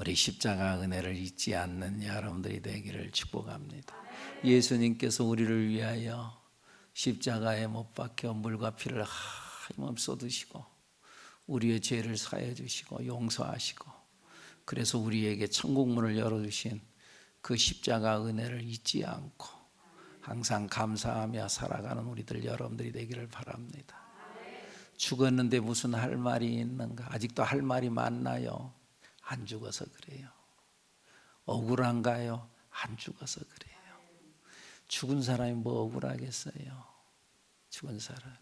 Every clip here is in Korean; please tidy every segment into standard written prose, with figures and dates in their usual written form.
우리 십자가 은혜를 잊지 않는 여러분들이 되기를 축복합니다. 예수님께서 우리를 위하여 십자가에 못 박혀 물과 피를 힘없이 쏟으시고 우리의 죄를 사해 주시고 용서하시고, 그래서 우리에게 천국문을 열어주신 그 십자가 은혜를 잊지 않고 항상 감사하며 살아가는 우리들 여러분들이 되기를 바랍니다. 죽었는데 무슨 할 말이 있는가? 아직도 할 말이 많나요? 안 죽어서 그래요. 억울한가요? 안 죽어서 그래요. 죽은 사람이 뭐 억울하겠어요? 죽은 사람.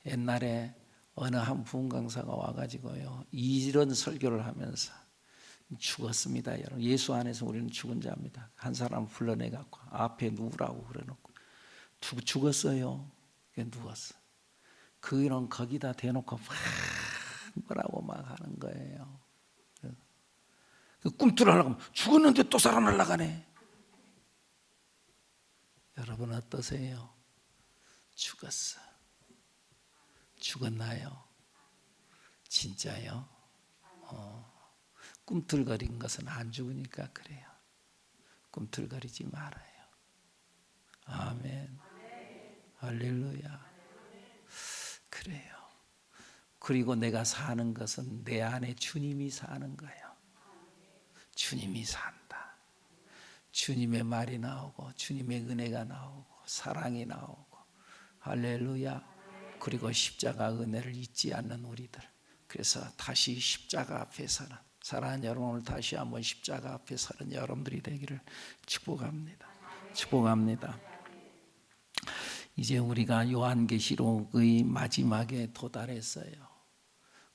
옛날에 어느 한 부흥 강사가 와가지고요, 이런 설교를 하면서 죽었습니다, 여러분. 예수 안에서 우리는 죽은 자입니다. 한 사람 불러내갖고 앞에 누우라고 그래놓고 죽었어요. 그게 누웠어. 그이는 거기다 대놓고 막 뭐라고 막 하는 거예요. 꿈틀하려고 하면 죽었는데 또 살아나려가네. 여러분 어떠세요? 죽었어. 죽었나요? 진짜요? 꿈틀거린 것은 안 죽으니까 그래요. 꿈틀거리지 말아요. 아멘. 할렐루야. 그래요. 그리고 내가 사는 것은 내 안에 주님이 사는 거예요. 주님이 산다. 주님의 말이 나오고 주님의 은혜가 나오고 사랑이 나오고, 할렐루야. 그리고 십자가 은혜를 잊지 않는 우리들. 그래서 다시 십자가 앞에 서는, 사랑하는 여러분, 오늘 다시 한번 십자가 앞에 서는 여러분들이 되기를 축복합니다. 축복합니다. 이제 우리가 요한계시록의 마지막에 도달했어요.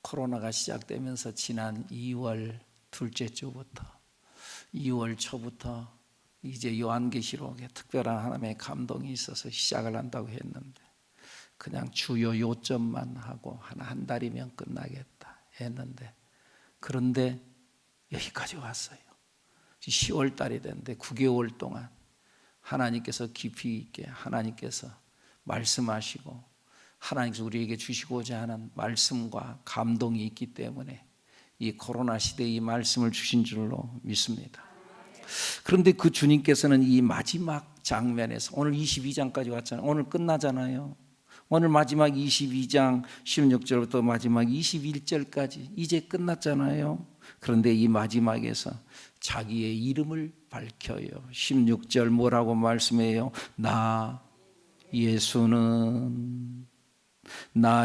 코로나가 시작되면서 지난 2월 둘째 주부터 2월 초부터 이제 요한계시록에 특별한 하나님의 감동이 있어서 시작을 한다고 했는데, 그냥 주요 요점만 하고 한 달이면 끝나겠다 했는데, 그런데 여기까지 왔어요. 10월 달이 됐는데 9개월 동안 하나님께서 깊이 있게 하나님께서 말씀하시고 하나님께서 우리에게 주시고자 하는 말씀과 감동이 있기 때문에 이 코로나 시대에 이 말씀을 주신 줄로 믿습니다. 그런데 그 주님께서는 이 마지막 장면에서, 오늘 22장까지 왔잖아요. 오늘 끝나잖아요. 오늘 마지막 22장 16절부터 마지막 21절까지 이제 끝났잖아요. 그런데 이 마지막에서 자기의 이름을 밝혀요. 16절 뭐라고 말씀해요? 나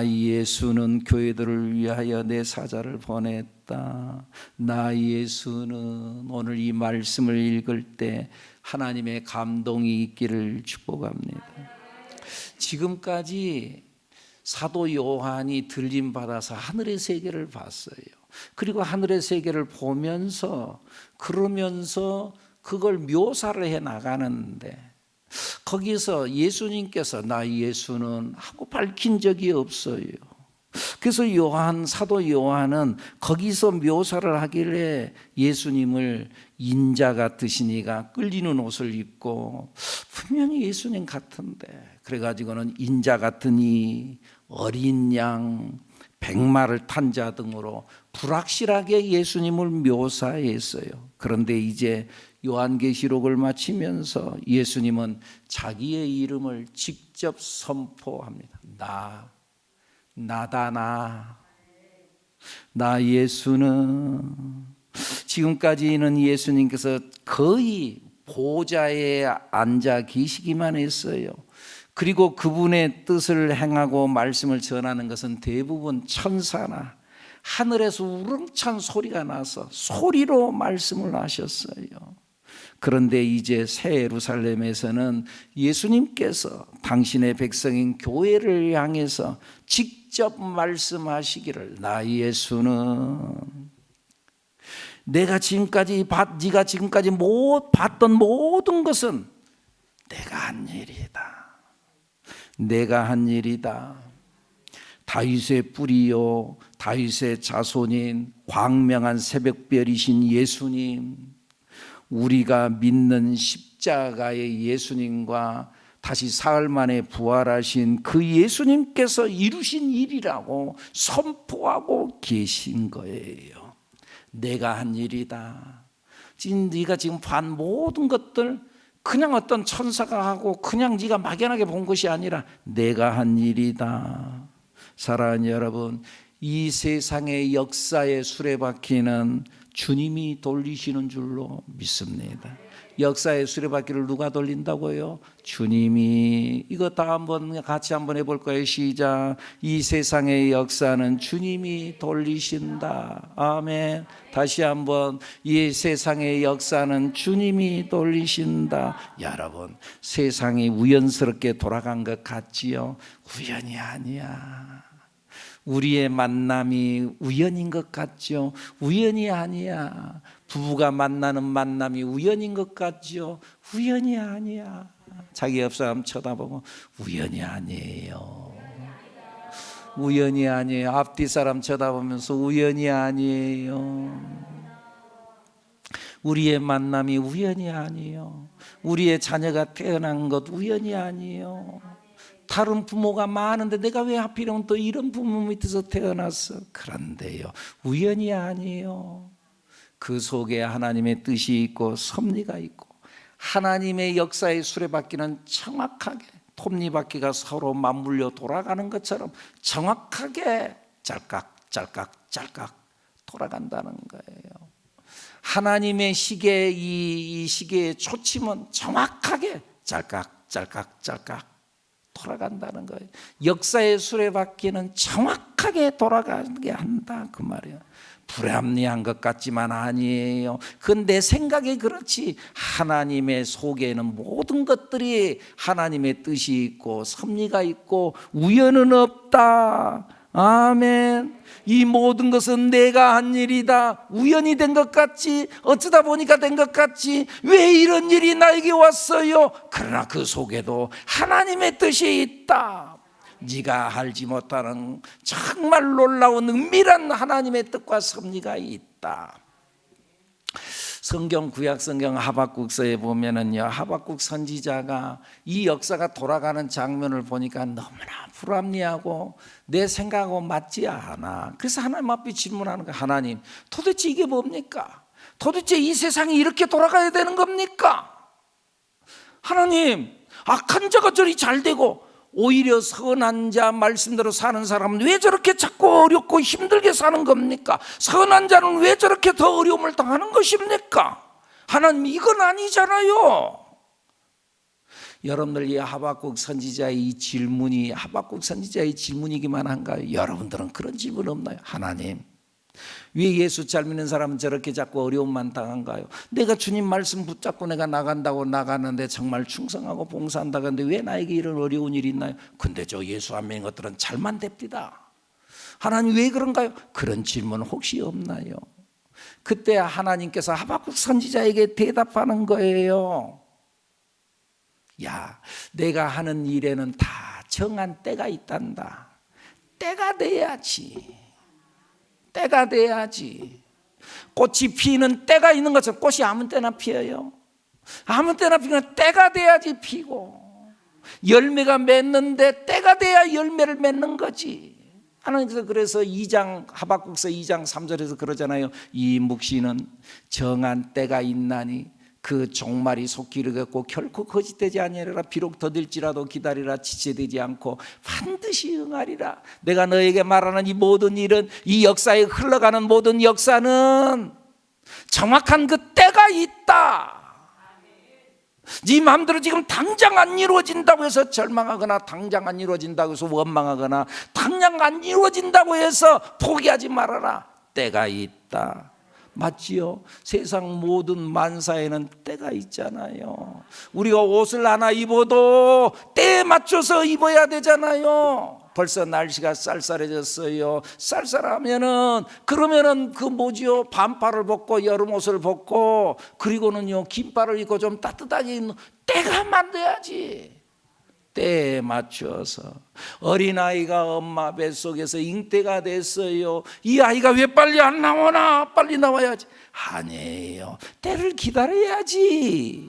예수는 교회들을 위하여 내 사자를 보냈다. 나 예수는, 오늘 이 말씀을 읽을 때 하나님의 감동이 있기를 축복합니다. 지금까지 사도 요한이 들림 받아서 하늘의 세계를 봤어요. 그리고 하늘의 세계를 보면서 그러면서 그걸 묘사를 해 나가는데, 거기서 예수님께서 나 예수는 하고 밝힌 적이 없어요. 그래서 사도 요한은 거기서 묘사를 하길래 예수님을 인자 같으시니가 끌리는 옷을 입고, 분명히 예수님 같은데, 그래가지고는 인자 같으니 어린 양, 백마를 탄 자 등으로 불확실하게 예수님을 묘사했어요. 그런데 이제 요한계시록을 마치면서 예수님은 자기의 이름을 직접 선포합니다. 나다. 나 예수는. 지금까지는 예수님께서 거의 보좌에 앉아 계시기만 했어요. 그리고 그분의 뜻을 행하고 말씀을 전하는 것은 대부분 천사나 하늘에서 우렁찬 소리가 나서 소리로 말씀을 하셨어요. 그런데 이제 새 예루살렘에서는 예수님께서 당신의 백성인 교회를 향해서 직접 말씀하시기를, 나 예수는 네가 지금까지 못 봤던 모든 것은 내가 한 일이다. 다윗의 뿌리요 다윗의 자손인 광명한 새벽별이신 예수님, 우리가 믿는 십자가의 예수님과 다시 사흘 만에 부활하신 그 예수님께서 이루신 일이라고 선포하고 계신 거예요. 내가 한 일이다. 지금 네가 지금 반 모든 것들 그냥 어떤 천사가 하고 그냥 네가 막연하게 본 것이 아니라 내가 한 일이다. 사랑하는 여러분, 이 세상의 역사의 수레바퀴는 주님이 돌리시는 줄로 믿습니다. 역사의 수레바퀴를 누가 돌린다고요? 주님이. 이거 다 한번 같이 한번 해볼 거예요. 시작. 이 세상의 역사는 주님이 돌리신다. 아멘. 다시 한번. 이 세상의 역사는 주님이 돌리신다. 여러분, 세상이 우연스럽게 돌아간 것 같지요? 우연이 아니야. 우리의 만남이 우연인 것 같죠? 우연이 아니야. 부부가 만나는 만남이 우연인 것 같죠? 우연이 아니야. 자기 옆 사람 쳐다보고 우연이 아니에요. 우연이 아니에요. 앞뒤 사람 쳐다보면서 우연이 아니에요. 우리의 만남이 우연이 아니에요. 우리의 자녀가 태어난 것 우연이 아니에요. 다른 부모가 많은데 내가 왜 하필이면 또 이런 부모 밑에서 태어났어? 그런데요, 우연이 아니에요. 그 속에 하나님의 뜻이 있고 섭리가 있고 하나님의 역사의 수레바퀴는 정확하게 톱니바퀴가 서로 맞물려 돌아가는 것처럼 정확하게 짤깍 돌아간다는 거예요. 하나님의 시계, 이 시계의 초침은 정확하게 짤깍 돌아간다는 거예요. 역사의 수레바퀴는 정확하게 돌아가게 한다 그 말이에요. 불합리한 것 같지만 아니에요. 그건 내 생각이 그렇지. 하나님의 속에는 모든 것들이 하나님의 뜻이 있고 섭리가 있고 우연은 없다. 아멘. 이 모든 것은 내가 한 일이다. 우연히 된 것 같지, 어쩌다 보니까 된 것 같지, 왜 이런 일이 나에게 왔어요? 그러나 그 속에도 하나님의 뜻이 있다. 네가 알지 못하는 정말 놀라운 은밀한 하나님의 뜻과 섭리가 있다. 성경 구약 성경 하박국서에 보면은요, 하박국 선지자가 이 역사가 돌아가는 장면을 보니까 너무나 불합리하고 내 생각하고 맞지 않아. 그래서 하나님 앞에 질문하는 거야. 하나님, 도대체 이게 뭡니까? 도대체 이 세상이 이렇게 돌아가야 되는 겁니까? 하나님, 악한 자가 저리 잘 되고 오히려 선한 자 말씀대로 사는 사람은 왜 저렇게 자꾸 어렵고 힘들게 사는 겁니까? 선한 자는 왜 저렇게 더 어려움을 당하는 것입니까? 하나님, 이건 아니잖아요. 여러분들, 이 하박국 선지자의 이 질문이 하박국 선지자의 질문이기만 한가요? 여러분들은 그런 질문 없나요? 하나님, 왜 예수 잘 믿는 사람은 저렇게 자꾸 어려움만 당한가요? 내가 주님 말씀 붙잡고 내가 나간다고 나가는데 정말 충성하고 봉사한다고 하는데 왜 나에게 이런 어려운 일이 있나요? 근데 저 예수 안 믿는 것들은 잘만 됩니다. 하나님, 왜 그런가요? 그런 질문 혹시 없나요? 그때 하나님께서 하박국 선지자에게 대답하는 거예요. 야, 내가 하는 일에는 다 정한 때가 있단다. 때가 돼야지. 때가 돼야지. 꽃이 피는 때가 있는 것처럼 꽃이 아무 때나 피어요. 아무 때나 피면 때가 돼야지 피고, 열매가 맺는데 때가 돼야 열매를 맺는 거지. 하나님께서 그래서 하박국서 2장 3절에서 그러잖아요. 이 묵시는 정한 때가 있나니 그 종말이 속히 이르겠고 결코 거짓되지 아니하리라. 비록 더딜지라도 기다리라. 지체되지 않고 반드시 응하리라. 내가 너에게 말하는 이 모든 일은, 이 역사에 흘러가는 모든 역사는 정확한 그 때가 있다. 네 마음대로 지금 당장 안 이루어진다고 해서 절망하거나, 당장 안 이루어진다고 해서 원망하거나, 당장 안 이루어진다고 해서 포기하지 말아라. 때가 있다. 맞지요? 세상 모든 만사에는 때가 있잖아요. 우리가 옷을 하나 입어도 때에 맞춰서 입어야 되잖아요. 벌써 날씨가 쌀쌀해졌어요. 쌀쌀하면은 그러면은 그 뭐지요? 반팔을 벗고 여름 옷을 벗고, 그리고는요 긴팔을 입고 좀 따뜻하게 입는 때가 만들어야지. 때에 맞춰서. 어린아이가 엄마 뱃속에서 잉태가 됐어요. 이 아이가 왜 빨리 안 나오나? 빨리 나와야지. 아니에요. 때를 기다려야지.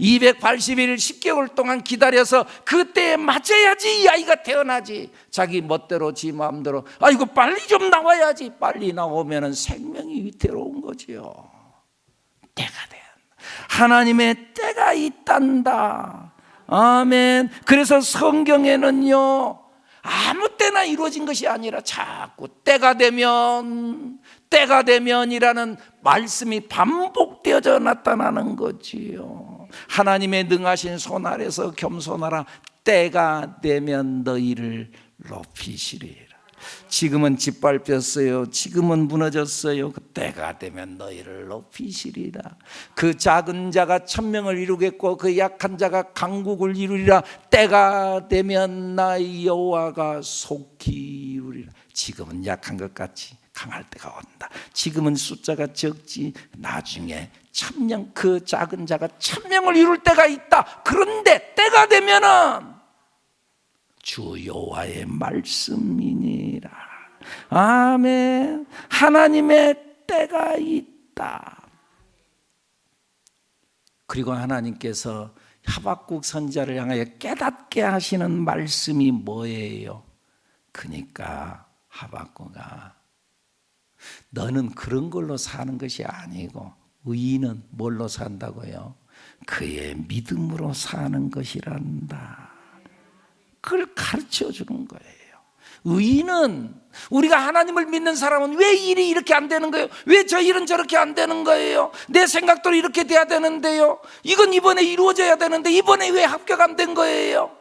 280일 10개월 동안 기다려서 그때에 맞아야지 이 아이가 태어나지. 자기 멋대로 지 마음대로 이거 빨리 좀 나와야지. 빨리 나오면 생명이 위태로운 거지요. 때가 돼. 하나님의 때가 있단다. 아멘. 그래서 성경에는요, 아무 때나 이루어진 것이 아니라 자꾸 때가 되면이라는 말씀이 반복되어져 나타나는 거지요. 하나님의 능하신 손 아래서 겸손하라. 때가 되면 너희를 높이시리라. 지금은 짓밟혔어요. 지금은 무너졌어요. 그 때가 되면 너희를 높이시리라. 그 작은 자가 천명을 이루겠고 그 약한 자가 강국을 이루리라. 때가 되면 나 여호와가 속히 이루리라. 지금은 약한 것 같이 강할 때가 온다. 지금은 숫자가 적지 나중에 천명, 그 작은 자가 천명을 이룰 때가 있다. 그런데 때가 되면은 주 여호와의 말씀이니라. 아멘. 하나님의 때가 있다. 그리고 하나님께서 하박국 선지자를 향하여 깨닫게 하시는 말씀이 뭐예요? 그러니까 하박국아, 너는 그런 걸로 사는 것이 아니고 의인은 뭘로 산다고요? 그의 믿음으로 사는 것이란다. 그걸 가르쳐 주는 거예요. 의인은, 우리가 하나님을 믿는 사람은 왜 일이 이렇게 안 되는 거예요? 왜 저 일은 저렇게 안 되는 거예요? 내 생각대로 이렇게 돼야 되는데요. 이건 이번에 이루어져야 되는데 이번에 왜 합격 안 된 거예요?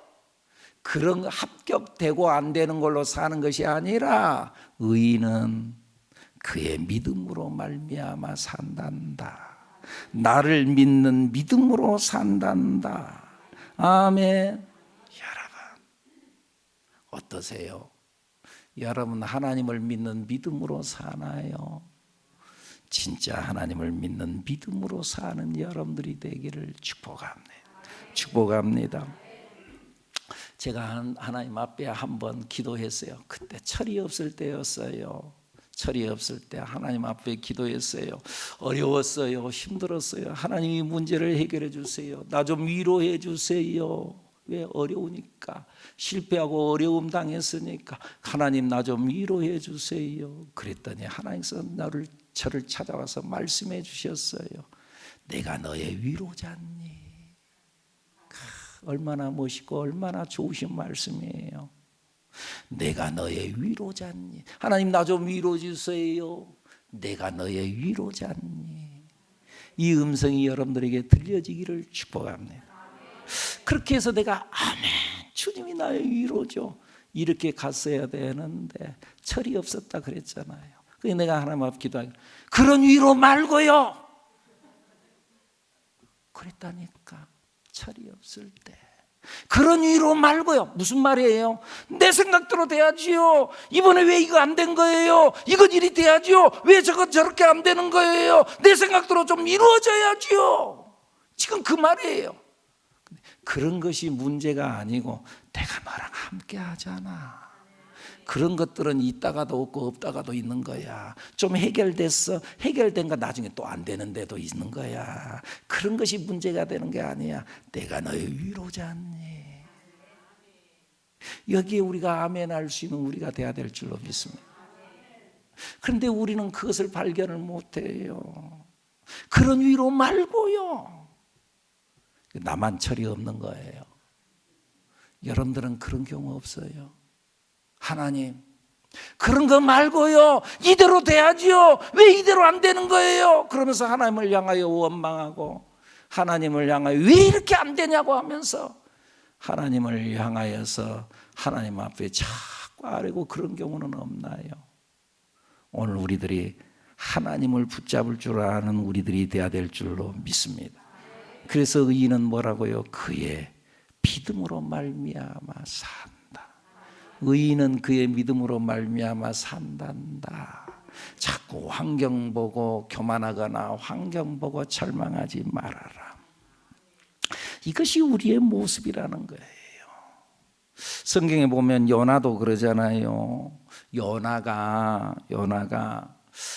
그런 합격되고 안 되는 걸로 사는 것이 아니라 의인은 그의 믿음으로 말미암아 산단다. 나를 믿는 믿음으로 산단다. 아멘. 어떠세요? 여러분 하나님을 믿는 믿음으로 사나요? 진짜 하나님을 믿는 믿음으로 사는 여러분들이 되기를 축복합니다. 제가 하나님 앞에 한번 기도했어요. 그때 철이 없을 때였어요. 철이 없을 때 하나님 앞에 기도했어요. 어려웠어요. 힘들었어요. 하나님이 문제를 해결해 주세요. 나 좀 위로해 주세요. 왜? 어려우니까, 실패하고 어려움 당했으니까 하나님 나 좀 위로해 주세요. 그랬더니 하나님께서 저를 찾아와서 말씀해 주셨어요. 내가 너의 위로자니. 얼마나 멋있고 얼마나 좋으신 말씀이에요. 내가 너의 위로자니. 하나님 나 좀 위로 주세요. 내가 너의 위로자니. 이 음성이 여러분들에게 들려지기를 축복합니다. 그렇게 해서 내가 아멘, 주님이 나의 위로죠, 이렇게 갔어야 되는데 철이 없었다 그랬잖아요. 그래서 내가 하나님 앞에 기도하기, 그런 위로 말고요. 그랬다니까. 철이 없을 때 그런 위로 말고요. 무슨 말이에요? 내 생각대로 돼야지요. 이번에 왜 이거 안 된 거예요? 이건 일이 돼야지요. 왜 저건 저렇게 안 되는 거예요? 내 생각대로 좀 이루어져야지요. 지금 그 말이에요. 그런 것이 문제가 아니고 내가 너랑 함께 하잖아. 그런 것들은 있다가도 없고 없다가도 있는 거야. 좀 해결됐어. 해결된 거 나중에 또 안 되는 데도 있는 거야. 그런 것이 문제가 되는 게 아니야. 내가 너의 위로자니. 여기에 우리가 아멘 할 수 있는 우리가 돼야 될 줄로 믿습니다. 그런데 우리는 그것을 발견을 못해요. 그런 위로 말고요. 나만 철이 없는 거예요. 여러분들은 그런 경우 없어요? 하나님, 그런 거 말고요, 이대로 돼야지요. 왜 이대로 안 되는 거예요? 그러면서 하나님을 향하여 원망하고, 하나님을 향하여 왜 이렇게 안 되냐고 하면서 하나님을 향하여서 하나님 앞에 자꾸 아뢰고, 그런 경우는 없나요? 오늘 우리들이 하나님을 붙잡을 줄 아는 우리들이 돼야 될 줄로 믿습니다. 그래서 의인은 뭐라고요? 그의 믿음으로 말미암아 산다. 의인은 그의 믿음으로 말미암아 산단다. 자꾸 환경 보고 교만하거나 환경 보고 절망하지 말아라. 이것이 우리의 모습이라는 거예요. 성경에 보면 요나도 그러잖아요. 요나가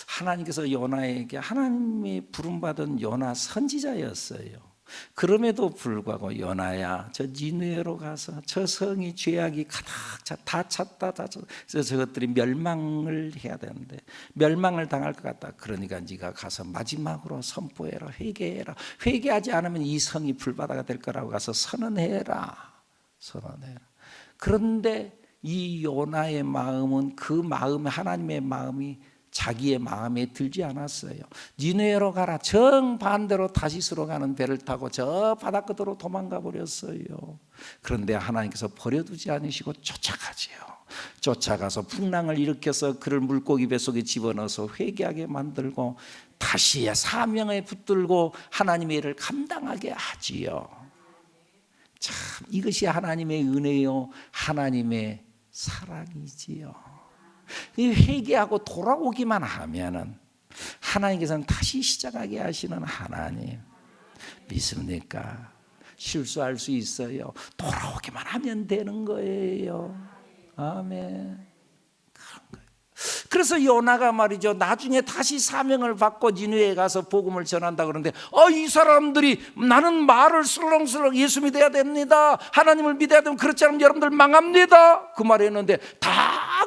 하나님께서 요나에게, 하나님이 부름받은 요나 선지자였어요. 그럼에도 불구하고 요나야 저 니느웨로 가서 저 성이 죄악이 가득 다 찼다 저것들이 멸망을 해야 되는데 멸망을 당할 것 같다. 그러니까 네가 가서 마지막으로 선포해라. 회개해라. 회개하지 않으면 이 성이 불바다가 될 거라고 가서 선언해라. 그런데 이 요나의 마음은 그 마음에 하나님의 마음이 자기의 마음에 들지 않았어요. 니느웨로 가라. 정반대로 다시스로 가는 배를 타고 저 바닷가로 도망가 버렸어요. 그런데 하나님께서 버려두지 않으시고 쫓아가지요. 쫓아가서 풍랑을 일으켜서 그를 물고기 뱃속에 집어넣어서 회개하게 만들고 다시 사명에 붙들고 하나님의 일을 감당하게 하지요. 참 이것이 하나님의 은혜요, 하나님의 사랑이지요. 회개하고 돌아오기만 하면은 하나님께서는 다시 시작하게 하시는 하나님 믿습니까? 실수할 수 있어요. 돌아오기만 하면 되는 거예요. 아멘. 그래서 요나가 말이죠, 나중에 다시 사명을 받고 니느웨에 가서 복음을 전한다 그러는데 이 사람들이 나는 말을 슬렁슬렁 예수 믿어야 됩니다, 하나님을 믿어야 되면 그렇지 않으면 여러분들 망합니다 그 말을 했는데 다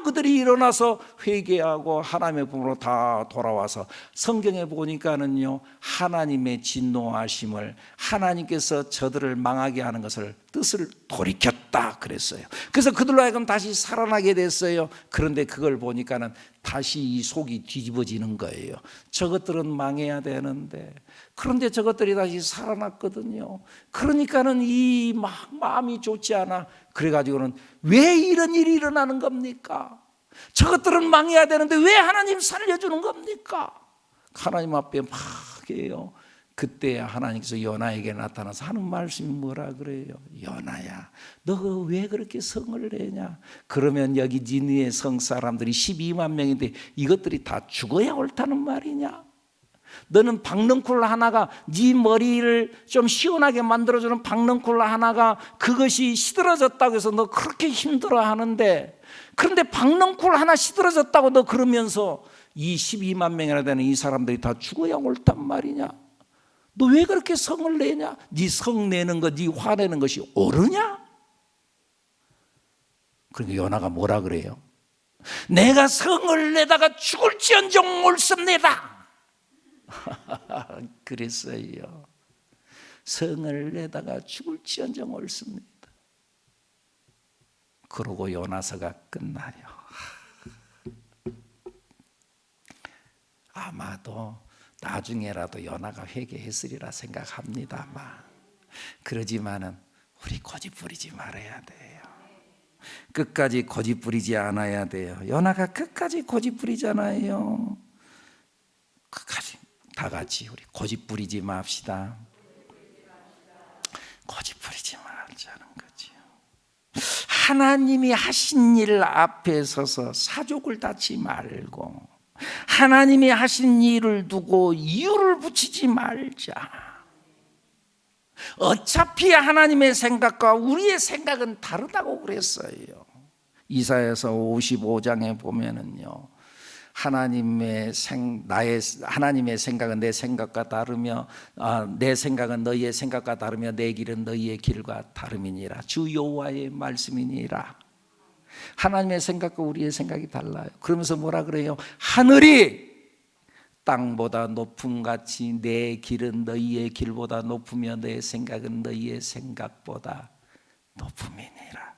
그들이 일어나서 회개하고 하나님의 품으로 다 돌아와서 성경에 보니까는요, 하나님의 진노하심을 하나님께서 저들을 망하게 하는 것을 뜻을 돌이켰다 그랬어요. 그래서 그들로 하여금 다시 살아나게 됐어요. 그런데 그걸 보니까는 다시 이 속이 뒤집어지는 거예요. 저것들은 망해야 되는데, 그런데 저것들이 다시 살아났거든요. 그러니까는 이 마음이 좋지 않아. 그래가지고는 왜 이런 일이 일어나는 겁니까? 저것들은 망해야 되는데 왜 하나님 살려주는 겁니까? 하나님 앞에 막 해요. 그때 하나님께서 요나에게 나타나서 하는 말씀이 뭐라 그래요? 요나야, 너 왜 그렇게 성을 내냐? 그러면 여기 니느웨 성 사람들이 12만 명인데 이것들이 다 죽어야 옳다는 말이냐? 너는 박넝쿨 하나가, 네 머리를 좀 시원하게 만들어주는 박넝쿨 하나가 그것이 시들어졌다고 해서 너 그렇게 힘들어하는데, 그런데 박넝쿨 하나 시들어졌다고 너 그러면서 이 12만 명이나 되는 이 사람들이 다 죽어야 옳단 말이냐? 너 왜 그렇게 성을 내냐? 네 성 내는 것, 네 화내는 것이 옳으냐? 그러니까 요나가 뭐라 그래요? 내가 성을 내다가 죽을지언정 옳습니다. 그랬어요. 성을 내다가 죽을지언정 옳습니다. 그러고 요나서가 끝나요. 아마도 나중에라도 요나가 회개했으리라 생각합니다만, 그러지만은 우리 고집 부리지 말아야 돼요. 끝까지 고집 부리지 않아야 돼요. 요나가 끝까지 고집 부리잖아요. 끝까지 다 같이 우리 고집 부리지 맙시다. 고집 부리지 말자는 거지요. 하나님이 하신 일 앞에 서서 사족을 닫지 말고 하나님이 하신 일을 두고 이유를 붙이지 말자. 어차피 하나님의 생각과 우리의 생각은 다르다고 그랬어요. 이사야서 55장에 보면은요, 하나님의 생각은 내 생각과 다르며 내 생각은 너희의 생각과 다르며 내 길은 너희의 길과 다름이니라. 주 여호와의 말씀이니라. 하나님의 생각과 우리의 생각이 달라요. 그러면서 뭐라 그래요? 하늘이 땅보다 높음 같이 내 길은 너희의 길보다 높으며 내 생각은 너희의 생각보다 높음이니라.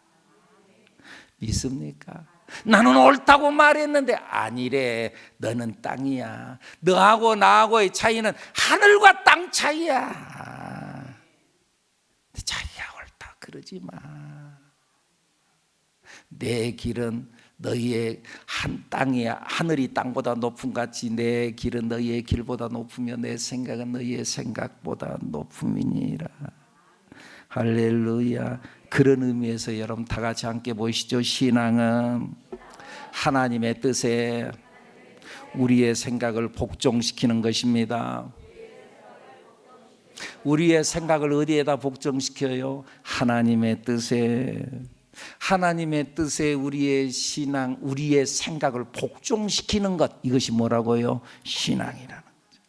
믿습니까? 나는 옳다고 말했는데 아니래. 너는 땅이야. 너하고 나하고의 차이는 하늘과 땅 차이야. 자기가 옳다 그러지 마. 내 길은 너희의 한 땅이야. 하늘이 땅보다 높음 같이 내 길은 너희의 길보다 높으며 내 생각은 너희의 생각보다 높음이니라. 할렐루야. 그런 의미에서 여러분 다 같이 함께 보시죠. 신앙은 하나님의 뜻에 우리의 생각을 복종시키는 것입니다. 우리의 생각을 어디에다 복종시켜요? 하나님의 뜻에. 하나님의 뜻에 우리의 신앙, 우리의 생각을 복종시키는 것, 이것이 뭐라고요? 신앙이라는 거죠.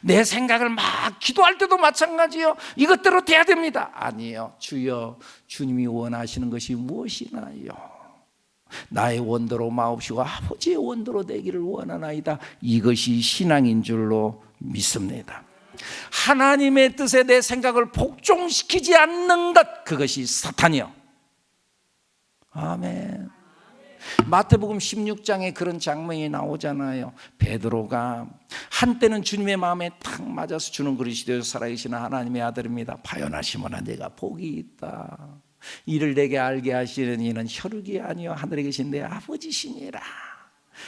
내 생각을 막 기도할 때도 마찬가지요. 이것대로 돼야 됩니다. 아니요. 주여, 주님이 원하시는 것이 무엇이나요? 나의 원대로 마옵시고 아버지의 원대로 되기를 원하나이다. 이것이 신앙인 줄로 믿습니다. 하나님의 뜻에 내 생각을 복종시키지 않는 것, 그것이 사탄이요. 아멘. 마태복음 16장에 그런 장면이 나오잖아요. 베드로가 한때는 주님의 마음에 탁 맞아서 주는 그릇이 되어서 살아계시는 하나님의 아들입니다. 바요나 시몬아, 내가 복이 있다. 이를 내게 알게 하시는 이는 혈육이 아니요 하늘에 계신 내 아버지시니라.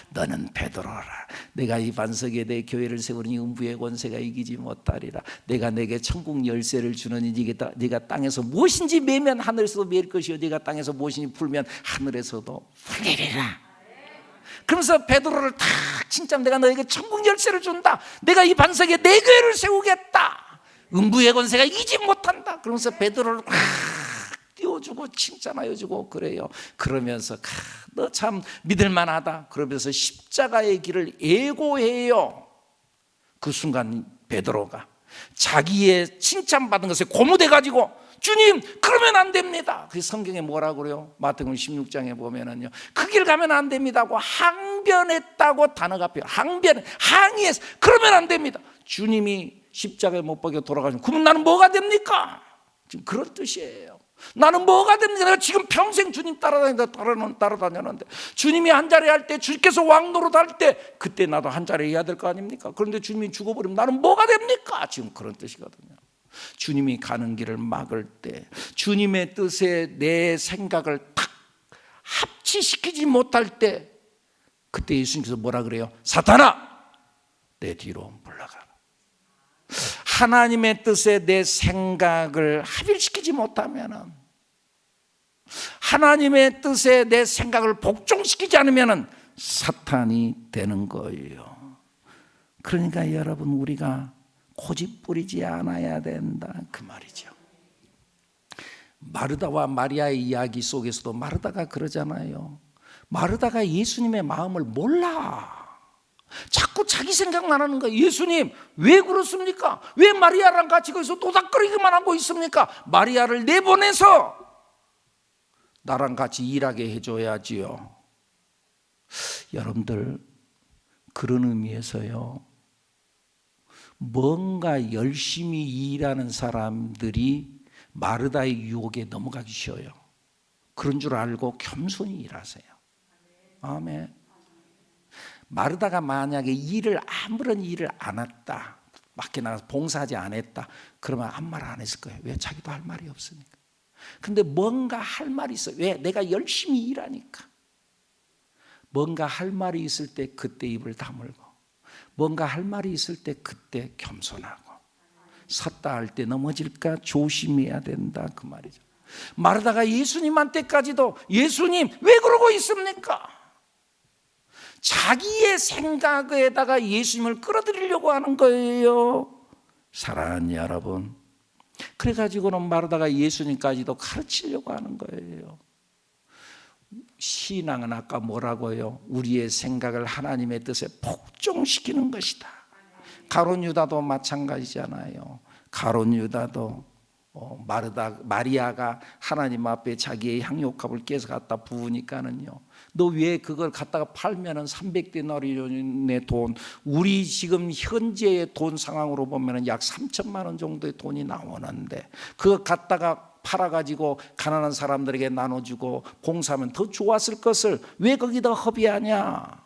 너는 베드로라. 내가 이 반석에 내 교회를 세우니 음부의 권세가 이기지 못하리라. 내가 내게 천국 열쇠를 주느니 네가 땅에서 무엇인지 매면 하늘에서도 매일 것이요 네가 땅에서 무엇인지 풀면 하늘에서도 풀리리라. 그러면서 베드로를 탁, 진짜 내가 너에게 천국 열쇠를 준다. 내가 이 반석에 내 교회를 세우겠다. 음부의 권세가 이기지 못한다. 그러면서 베드로를 탁 띄워주고 칭찬하여주고 그래요. 그러면서 너 참 믿을만하다. 그러면서 십자가의 길을 예고해요. 그 순간 베드로가 자기의 칭찬받은 것에 고무돼가지고 주님, 그러면 안 됩니다. 그 성경에 뭐라고 그래요? 마태복음 16장에 보면은요, 그 길 가면 안 됩니다고 항변했다고 단어가 표현. 항의해서 그러면 안 됩니다. 주님이 십자가에 못 박혀 돌아가시면 그러면 나는 뭐가 됩니까? 지금 그런 뜻이에요. 나는 뭐가 됩니까? 내가 지금 평생 주님 따라다녔는데 주님이 한 자리 할 때, 주님께서 왕노릇 할 때 그때 나도 한 자리 해야 될 거 아닙니까? 그런데 주님이 죽어버리면 나는 뭐가 됩니까? 지금 그런 뜻이거든요. 주님이 가는 길을 막을 때, 주님의 뜻에 내 생각을 탁 합치시키지 못할 때, 그때 예수님께서 뭐라 그래요? 사탄아, 내 뒤로 물러가라. 하나님의 뜻에 내 생각을 합일시키지 못하면, 하나님의 뜻에 내 생각을 복종시키지 않으면 사탄이 되는 거예요. 그러니까 여러분, 우리가 고집 부리지 않아야 된다, 그 말이죠. 마르다와 마리아의 이야기 속에서도 마르다가 그러잖아요. 마르다가 예수님의 마음을 몰라. 자꾸 자기 생각만 하는 거예요. 예수님, 왜 그렇습니까? 왜 마리아랑 같이 거기서 도닥거리기만 하고 있습니까? 마리아를 내보내서 나랑 같이 일하게 해줘야지요. 여러분들, 그런 의미에서요, 뭔가 열심히 일하는 사람들이 마르다의 유혹에 넘어가기 쉬워요. 그런 줄 알고 겸손히 일하세요. 아멘. 마르다가 만약에 아무런 일을 안 했다, 밖에 나가서 봉사하지 않았다, 그러면 아무 말 안 했을 거예요. 왜? 자기도 할 말이 없으니까. 근데 뭔가 할 말이 있어요. 왜? 내가 열심히 일하니까. 뭔가 할 말이 있을 때 그때 입을 다물고, 뭔가 할 말이 있을 때 그때 겸손하고, 섰다 할 때 넘어질까 조심해야 된다, 그 말이죠. 마르다가 예수님한테까지도 예수님 왜 그러고 있습니까? 자기의 생각에다가 예수님을 끌어들이려고 하는 거예요. 사랑하는 여러분, 그래가지고는 마르다가 예수님까지도 가르치려고 하는 거예요. 신앙은 아까 뭐라고요? 우리의 생각을 하나님의 뜻에 복종시키는 것이다. 가룟 유다도 마찬가지잖아요. 가룟 유다도 마리아가 하나님 앞에 자기의 향유값을 깨서 갖다 부으니까는요, 너 왜 그걸 갖다가 팔면은 300데나리온의 돈, 우리 지금 현재의 돈 상황으로 보면은 약 3천만 원 정도의 돈이 나오는데, 그거 갖다가 팔아가지고 가난한 사람들에게 나눠주고 봉사하면 더 좋았을 것을 왜 거기다 허비하냐?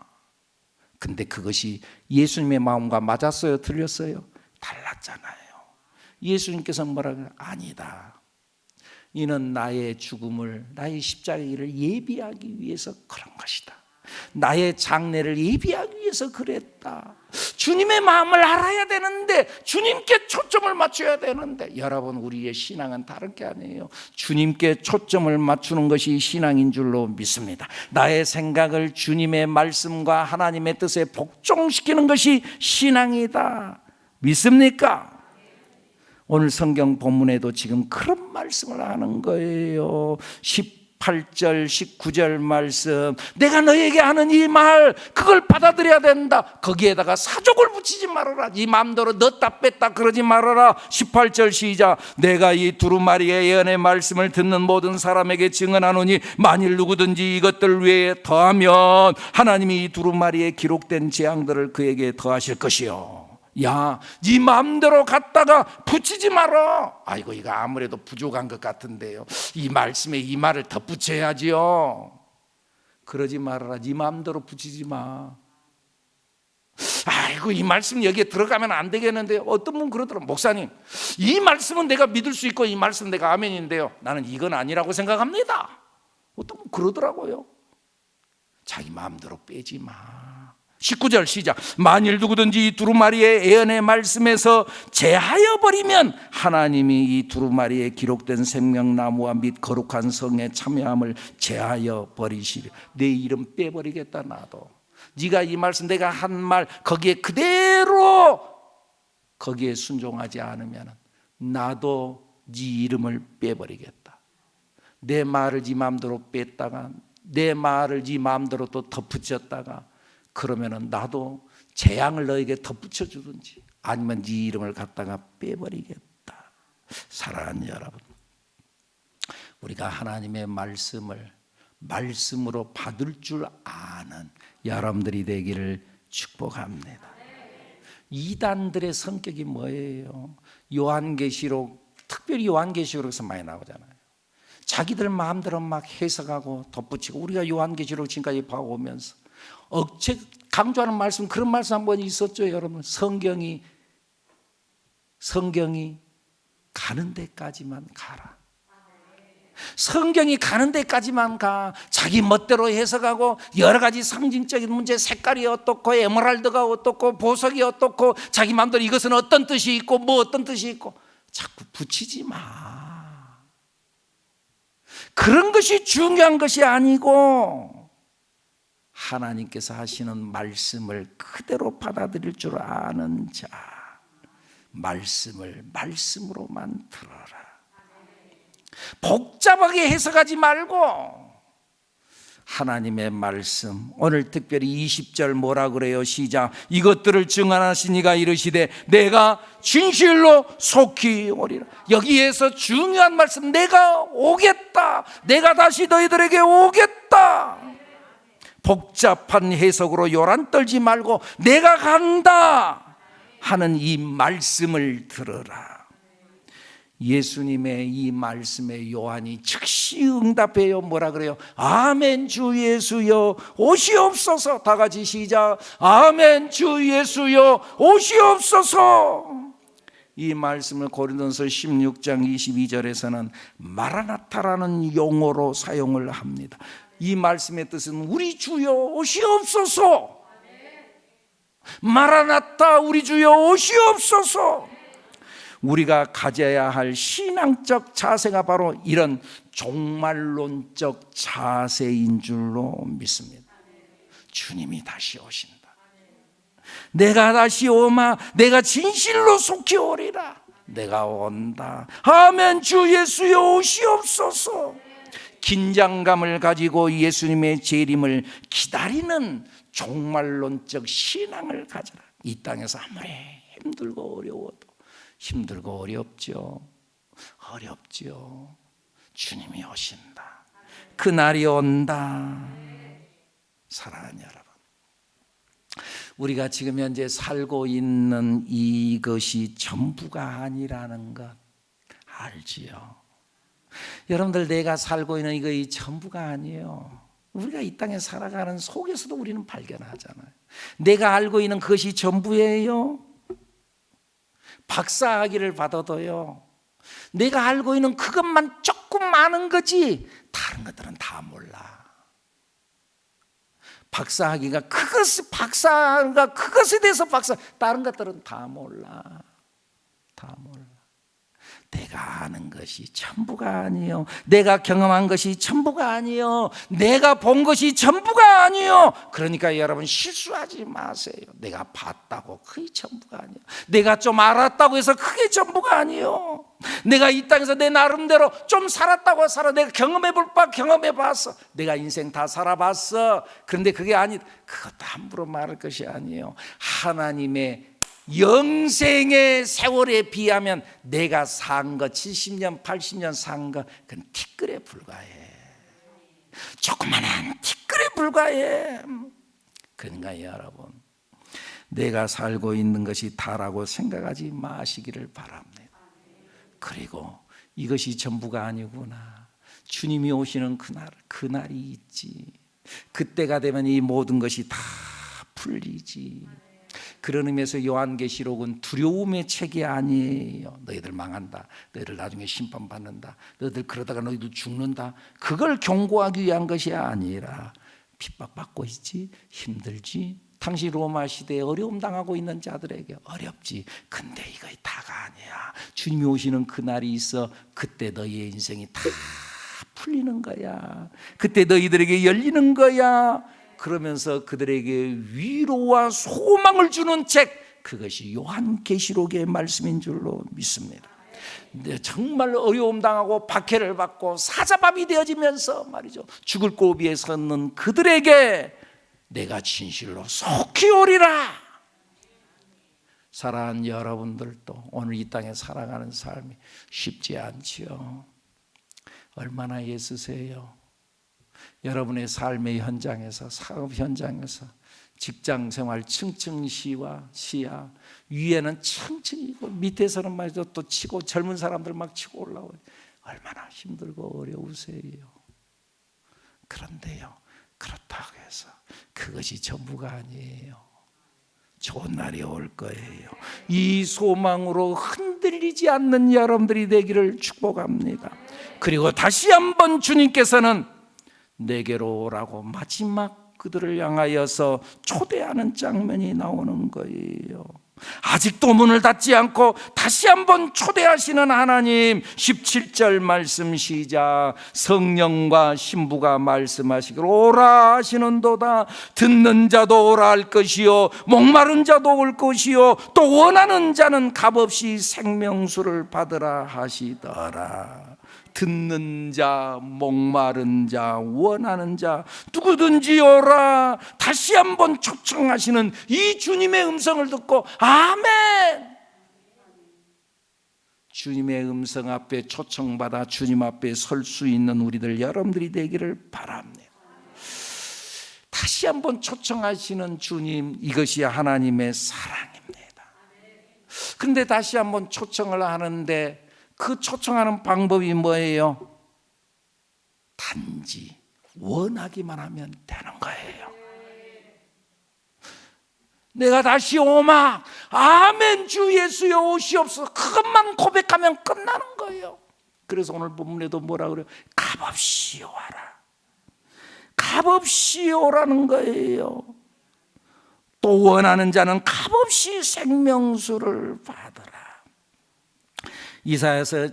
근데 그것이 예수님의 마음과 맞았어요? 틀렸어요? 달랐잖아요. 예수님께서 뭐라 그래요? 아니다. 이는 나의 죽음을, 나의 십자가의 일을 예비하기 위해서 그런 것이다. 나의 장례를 예비하기 위해서 그랬다. 주님의 마음을 알아야 되는데, 주님께 초점을 맞춰야 되는데, 여러분, 우리의 신앙은 다른 게 아니에요. 주님께 초점을 맞추는 것이 신앙인 줄로 믿습니다. 나의 생각을 주님의 말씀과 하나님의 뜻에 복종시키는 것이 신앙이다. 믿습니까? 오늘 성경 본문에도 지금 그런 말씀을 하는 거예요. 18절 19절 말씀, 내가 너에게 하는 이 말 그걸 받아들여야 된다. 거기에다가 사족을 붙이지 말아라. 네 마음대로 넣었다 뺐다 그러지 말아라. 18절 시작. 내가 이 두루마리의 예언의 말씀을 듣는 모든 사람에게 증언하노니 만일 누구든지 이것들 외에 더하면 하나님이 이 두루마리에 기록된 재앙들을 그에게 더하실 것이요. 야, 네 마음대로 갖다가 붙이지 마라. 아이고, 이거 아무래도 부족한 것 같은데요. 이 말씀에 이 말을 덧붙여야지요. 그러지 말아라. 네 마음대로 붙이지 마. 아이고, 이 말씀 여기에 들어가면 안 되겠는데요. 어떤 분 그러더라고요. 목사님, 이 말씀은 내가 믿을 수 있고 이 말씀 내가 아멘인데요, 나는 이건 아니라고 생각합니다. 어떤 분 그러더라고요. 자기 마음대로 빼지 마. 19절 시작. 만일 누구든지 이 두루마리의 예언의 말씀에서 제하여 버리면 하나님이 이 두루마리에 기록된 생명나무와 및 거룩한 성에 참여함을 제하여 버리시리. 내 이름 빼버리겠다. 나도 네가 이 말씀 내가 한 말 거기에 그대로 거기에 순종하지 않으면 나도 네 이름을 빼버리겠다. 내 말을 네 마음대로 뺐다가 내 말을 네 마음대로 또 덧붙였다가 그러면은 나도 재앙을 너에게 덧붙여 주든지 아니면 네 이름을 갖다가 빼버리겠다. 사랑하는 여러분, 우리가 하나님의 말씀을 말씀으로 받을 줄 아는 여러분들이 되기를 축복합니다. 이단들의 성격이 뭐예요? 요한계시록, 특별히 요한계시록에서 많이 나오잖아요. 자기들 마음대로 막 해석하고 덧붙이고, 우리가 요한계시록 지금까지 봐오면서 억제 강조하는 말씀, 그런 말씀 한번 있었죠. 여러분, 성경이 가는 데까지만 가라. 성경이 가는 데까지만 가. 자기 멋대로 해석하고 여러 가지 상징적인 문제, 색깔이 어떻고 에메랄드가 어떻고 보석이 어떻고 자기 마음대로 이것은 어떤 뜻이 있고 뭐 어떤 뜻이 있고 자꾸 붙이지 마. 그런 것이 중요한 것이 아니고 하나님께서 하시는 말씀을 그대로 받아들일 줄 아는 자, 말씀을 말씀으로만 들어라. 복잡하게 해석하지 말고 하나님의 말씀, 오늘 특별히 20절 뭐라 그래요? 시작. 이것들을 증언하신 이가 이르시되 내가 진실로 속히 오리라. 여기에서 중요한 말씀, 내가 오겠다, 내가 다시 너희들에게 오겠다. 복잡한 해석으로 요란 떨지 말고 내가 간다 하는 이 말씀을 들어라. 예수님의 이 말씀에 요한이 즉시 응답해요. 뭐라 그래요? 아멘 주 예수여 오시옵소서. 다 같이 시작. 아멘 주 예수여 오시옵소서. 이 말씀을 고린도서 16장 22절에서는 마라나타라는 용어로 사용을 합니다. 이 말씀의 뜻은 우리 주여 오시옵소서. 마라나타, 우리 주여 오시옵소서. 우리가 가져야 할 신앙적 자세가 바로 이런 종말론적 자세인 줄로 믿습니다. 주님이 다시 오신다. 내가 다시 오마 내가 진실로 속히 오리라. 내가 온다. 아멘 주 예수여 오시옵소서. 긴장감을 가지고 예수님의 재림을 기다리는 종말론적 신앙을 가져라. 이 땅에서 아무리 힘들고 어려워도, 힘들고 어렵죠. 주님이 오신다. 그날이 온다. 사랑하는 여러분, 우리가 지금 현재 살고 있는 이것이 전부가 아니라는 것 알지요? 여러분들, 내가 살고 있는 이거 전부가 아니에요. 우리가 이 땅에 살아가는 속에서도 우리는 발견하잖아요. 내가 알고 있는 그것이 전부예요. 박사학위를 받아도요, 내가 알고 있는 그것만 조금 아는 거지 다른 것들은 다 몰라. 박사학위가 박사가 그것에 대해서 박사, 다른 것들은 다 몰라. 내가 아는 것이 전부가 아니요, 내가 경험한 것이 전부가 아니요, 내가 본 것이 전부가 아니요. 그러니까 여러분 실수하지 마세요. 내가 봤다고 그게 전부가 아니요, 내가 좀 알았다고 해서 그게 전부가 아니요. 내가 이 땅에서 내 나름대로 좀 살았다고 살아. 내가 경험해볼 바 경험해봤어. 내가 인생 다 살아봤어. 그런데 그게 그것도 함부로 말할 것이 아니에요. 하나님의 영생의 세월에 비하면 내가 산 거 70년 80년 산 거 그건 티끌에 불과해. 조그만한 티끌에 불과해. 그러니까 여러분, 내가 살고 있는 것이 다라고 생각하지 마시기를 바랍니다. 그리고 이것이 전부가 아니구나. 주님이 오시는 그날이 있지. 그때가 되면 이 모든 것이 다 풀리지. 그런 의미에서 요한계시록은 두려움의 책이 아니에요. 너희들 망한다, 너희들 나중에 심판받는다, 너희들 그러다가 너희들 죽는다, 그걸 경고하기 위한 것이 아니라 핍박받고 있지, 힘들지, 당시 로마 시대에 어려움 당하고 있는 자들에게 어렵지. 근데 이거 다가 아니야. 주님이 오시는 그날이 있어. 그때 너희의 인생이 다 풀리는 거야. 그때 너희들에게 열리는 거야. 그러면서 그들에게 위로와 소망을 주는 책, 그것이 요한계시록의 말씀인 줄로 믿습니다. 근데 정말 어려움 당하고 박해를 받고 사자밥이 되어지면서 말이죠, 죽을 고비에 섰는 그들에게 내가 진실로 속히 오리라. 사랑하는 여러분들도 오늘 이 땅에 살아가는 삶이 쉽지 않지요. 얼마나 애쓰세요. 여러분의 삶의 현장에서, 사업 현장에서, 직장생활 층층시와 시야, 위에는 층층이고 밑에서는 말이죠 또 치고, 젊은 사람들 막 치고 올라오고, 얼마나 힘들고 어려우세요. 그런데요, 그렇다고 해서 그것이 전부가 아니에요. 좋은 날이 올 거예요. 이 소망으로 흔들리지 않는 여러분들이 되기를 축복합니다. 그리고 다시 한번 주님께서는 내게로 오라고 마지막 그들을 향하여서 초대하는 장면이 나오는 거예요. 아직도 문을 닫지 않고 다시 한번 초대하시는 하나님. 17절 말씀 시작. 성령과 신부가 말씀하시기를 오라 하시는도다. 듣는 자도 오라 할 것이요, 목마른 자도 올 것이요, 또 원하는 자는 값없이 생명수를 받으라 하시더라. 듣는 자, 목마른 자, 원하는 자, 누구든지 오라. 다시 한번 초청하시는 이 주님의 음성을 듣고 아멘. 주님의 음성 앞에 초청받아 주님 앞에 설 수 있는 우리들 여러분들이 되기를 바랍니다. 다시 한번 초청하시는 주님, 이것이 하나님의 사랑입니다. 그런데 다시 한번 초청을 하는데 그 초청하는 방법이 뭐예요? 단지 원하기만 하면 되는 거예요. 내가 다시 오마, 아멘, 주 예수여 오시옵소서, 그것만 고백하면 끝나는 거예요. 그래서 오늘 본문에도 뭐라 그래요? 값없이 오라. 값없이 오라는 거예요. 또 원하는 자는 값없이 생명수를 받으라. 이사야서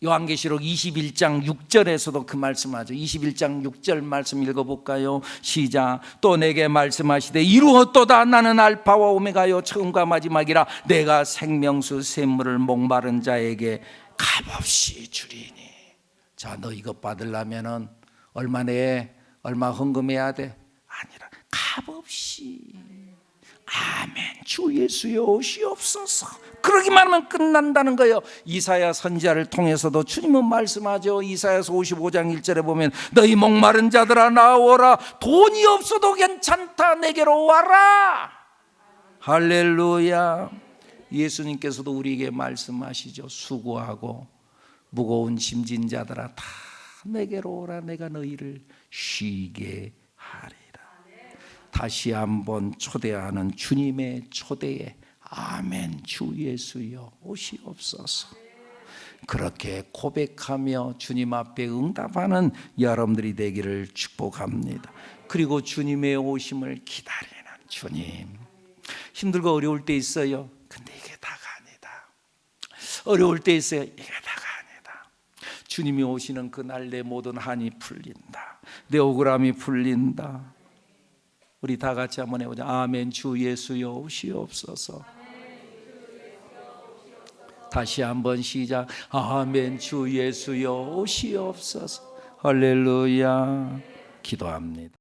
요한계시록 21장 6절에서도 그 말씀하죠. 21장 6절 말씀 읽어볼까요? 시작. 또 내게 말씀하시되 이루었도다. 나는 알파와 오메가요 처음과 마지막이라. 내가 생명수 샘물을 목마른 자에게 값없이 주리니. 자, 너 이것 받으려면은 얼마 내에 얼마 헌금해야 돼? 아니라 값없이. 아멘, 주 예수여 오시옵소서. 그러기만 하면 끝난다는 거예요. 이사야 선지자를 통해서도 주님은 말씀하죠. 이사야서 55장 1절에 보면 너희 목마른 자들아 나오라. 돈이 없어도 괜찮다. 내게로 와라. 할렐루야. 예수님께서도 우리에게 말씀하시죠. 수고하고 무거운 짐진 자들아 다 내게로 오라. 내가 너희를 쉬게 하리라. 다시 한번 초대하는 주님의 초대에 아멘, 주 예수여 오시옵소서. 그렇게 고백하며 주님 앞에 응답하는 여러분들이 되기를 축복합니다. 그리고 주님의 오심을 기다리는 주님. 힘들고 어려울 때 있어요. 근데 이게 다가 아니다. 어려울 때 있어요. 이게 다가 아니다. 주님이 오시는 그날 내 모든 한이 풀린다. 내 억울함이 풀린다. 우리 다 같이 한번 해보자. 아멘, 주 예수여 오시옵소서. 다시 한번 시작. 아멘. 주 예수여 오시옵소서. 할렐루야. 기도합니다.